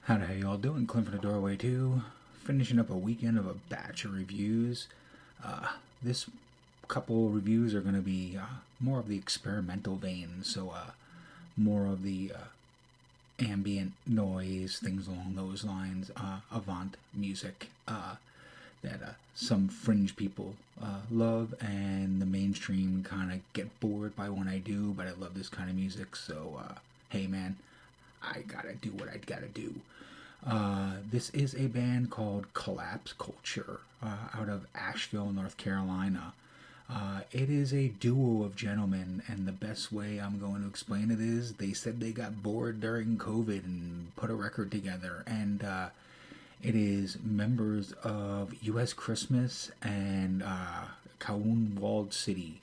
How the hell y'all doing? Clint from the Doorway 2. Finishing up a weekend of a batch of reviews. This couple reviews are going to be more of the experimental vein, so more of the ambient noise, things along those lines, avant music that some fringe people love, and the mainstream kind of get bored by when I do, but I love this kind of music, so hey man, I gotta do what I gotta do. This is a band called Collapse Culture out of Asheville, North Carolina. It is a duo of gentlemen, and the best way I'm going to explain it is they said they got bored during COVID and put a record together, and it is members of U.S. Christmas and Kowloon Walled City.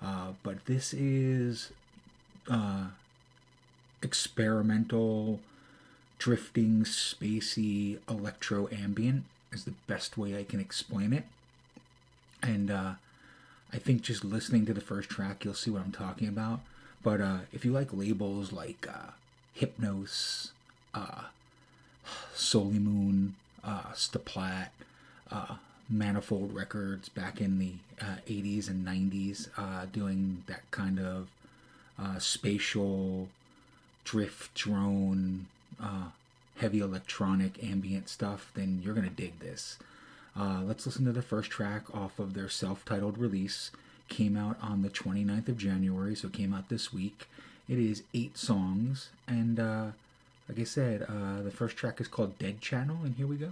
But this is experimental, drifting, spacey, electro ambient is the best way I can explain it. And I think just listening to the first track, you'll see what I'm talking about. But if you like labels like Hypnos, Soli Moon, Staplat, Manifold Records back in the 80s and 90s, doing that kind of spatial, drift, drone, heavy electronic ambient stuff, then you're going to dig this. Let's listen to the first track off of their self-titled release. Came out on the 29th of January, so it came out this week. It is 8 songs, and like I said, the first track is called Dead Channel, and here we go.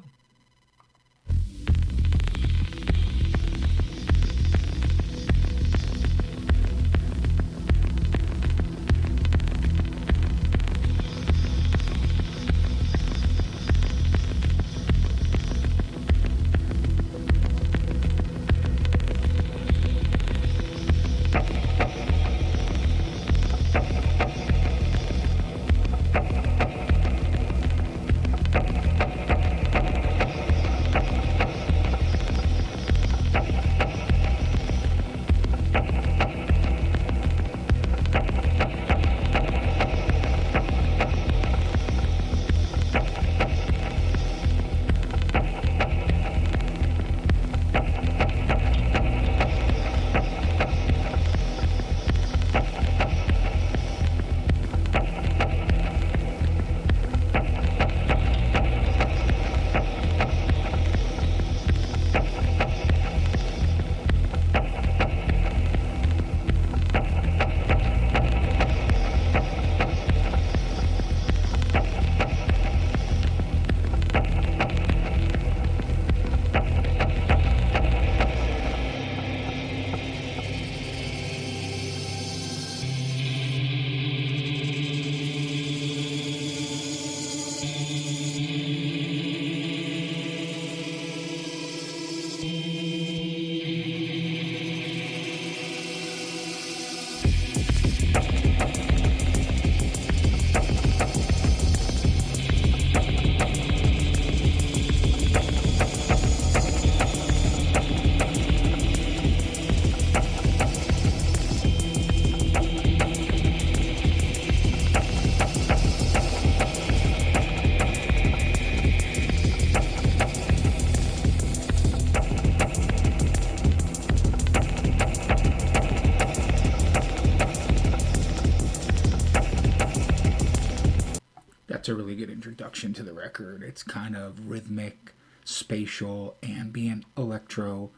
That's a really good introduction to the record. It's kind of rhythmic, spatial, ambient, electro.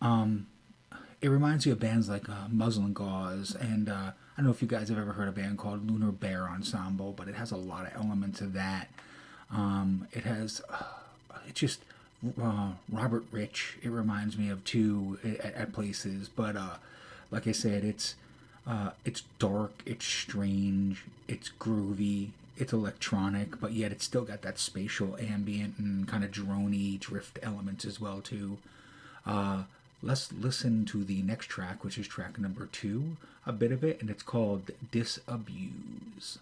It reminds you of bands like Muslin Gauze, and I don't know if you guys have ever heard a band called Lunar Bear Ensemble, but it has a lot of elements of that. It has, it's just Robert Rich. It reminds me of too at places, but like I said, it's dark, it's strange, it's groovy. It's electronic, but yet it's still got that spatial, ambient, and kind of drony drift elements as well too. Let's listen to the next track, which is track number 2, a bit of it, and it's called Disabuse.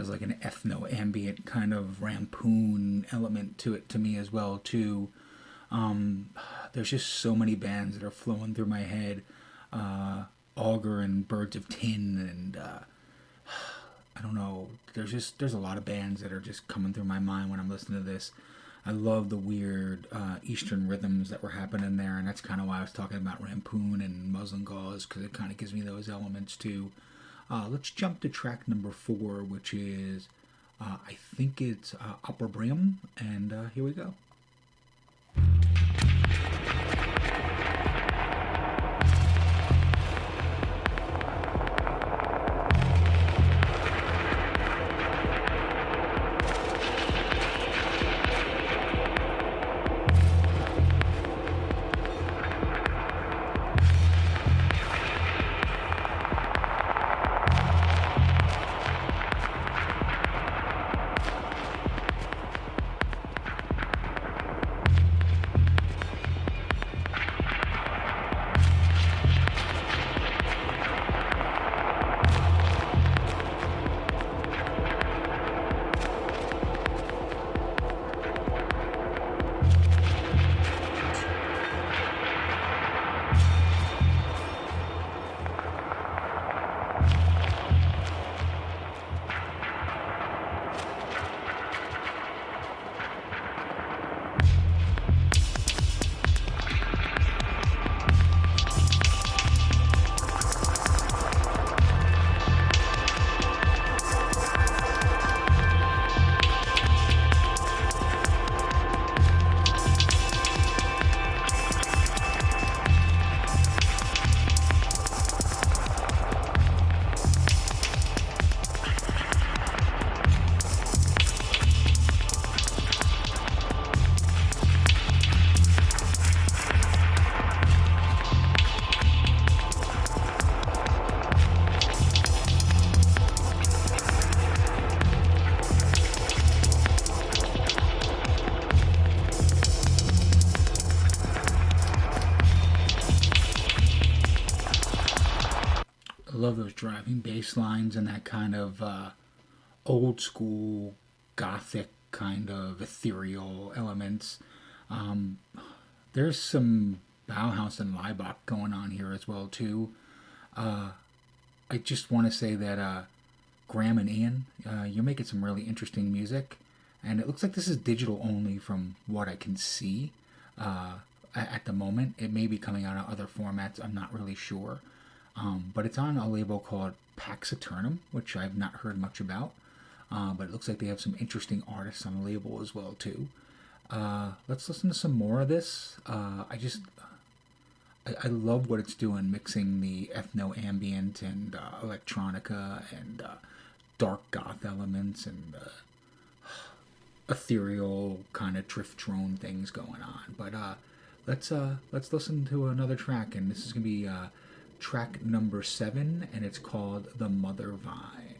has like an ethno ambient kind of rampoon element to it to me as well too. There's just so many bands that are flowing through my head. Augur and Birds of Tin, and I don't know. There's a lot of bands that are just coming through my mind when I'm listening to this. I love the weird Eastern rhythms that were happening there, and that's kind of why I was talking about Rampoon and Muslim Gauze, because it kind of gives me those elements too. Let's jump to track number 4, which is, I think it's Opera Brium, and here we go. Love those driving bass lines and that kind of old school gothic kind of ethereal elements. There's some Bauhaus and Laibach going on here as well too. I just want to say that Graham and Ian, you're making some really interesting music, and it looks like this is digital only from what I can see at the moment. It may be coming out in other formats, I'm not really sure. But it's on a label called PAX Aeternum, which I've not heard much about. But it looks like they have some interesting artists on the label as well too. Let's listen to some more of this. I love what it's doing, mixing the ethno ambient and electronica and dark goth elements and ethereal kind of drift drone things going on. But let's listen to another track, and this is gonna be track number 7, and it's called The Mother Vine.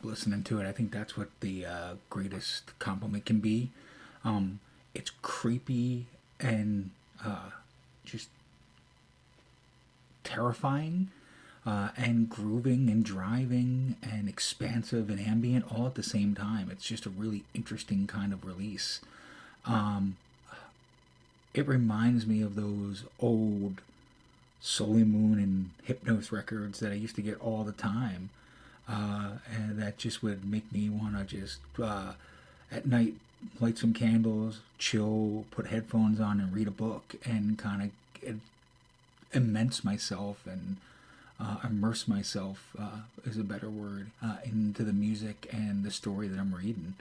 listening to it. I think that's what the greatest compliment can be. It's creepy and just terrifying, and grooving and driving and expansive and ambient all at the same time. It's just a really interesting kind of release. It reminds me of those old Solar Moon and Hypnos records that I used to get all the time. And that just would make me want to just, at night, light some candles, chill, put headphones on, and read a book, and kind of immerse myself and immerse myself, is a better word, into the music and the story that I'm reading.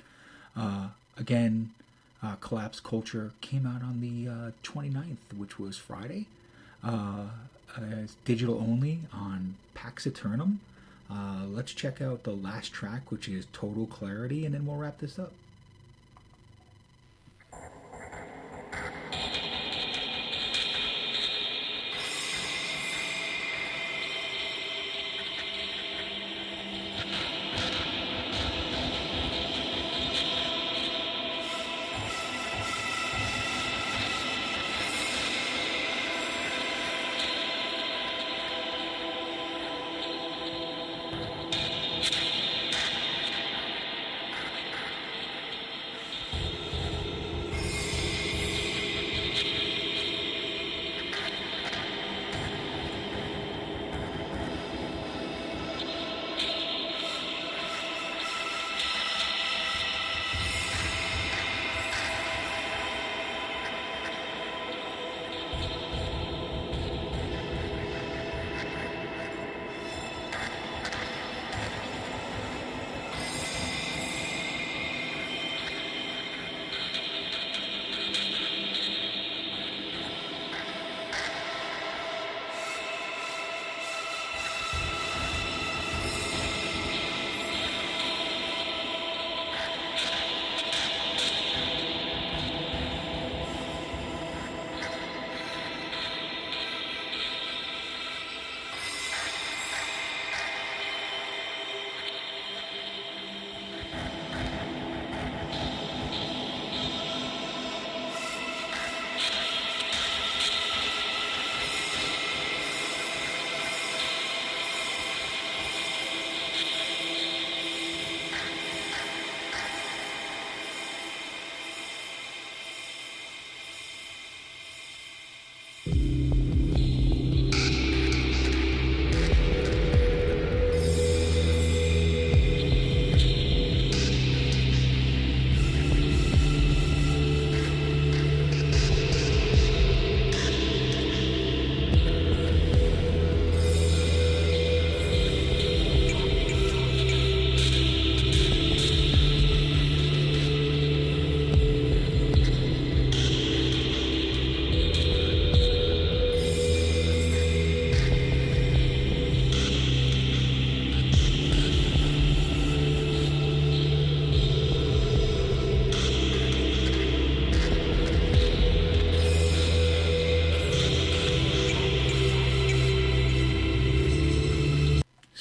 Again, Collapse Culture came out on the 29th, which was Friday. It's digital only on PAX Aeternum. Let's check out the last track, which is Total Clarity, and then we'll wrap this up.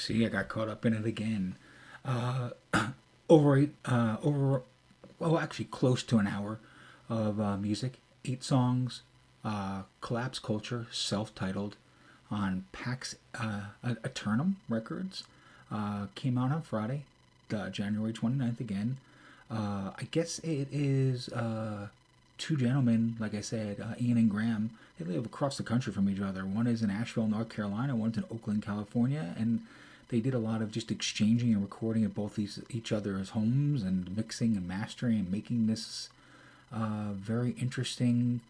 See, I got caught up in it again. Actually close to an hour of music. 8 songs. Collapse Culture, self-titled, on PAX Aeternum Records. Came out on Friday, January 29th again. I guess it is two gentlemen, like I said, Ian and Graham. They live across the country from each other. One is in Asheville, North Carolina. One's in Oakland, California. And they did a lot of just exchanging and recording at both each other's homes, and mixing and mastering and making this very interesting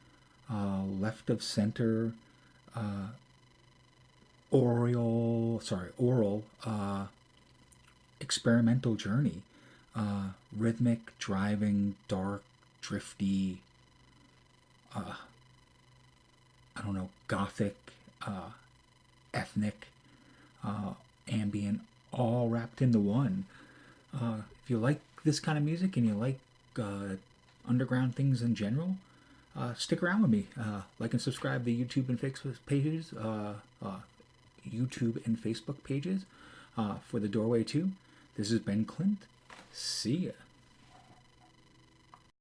left of center oral experimental journey. Rhythmic, driving, dark, drifty, gothic, ethnic, ambient, all wrapped into one. If you like this kind of music and you like underground things in general, stick around with me. Like and subscribe to YouTube and Facebook pages. For The Doorway 2. This has been Clint. See ya.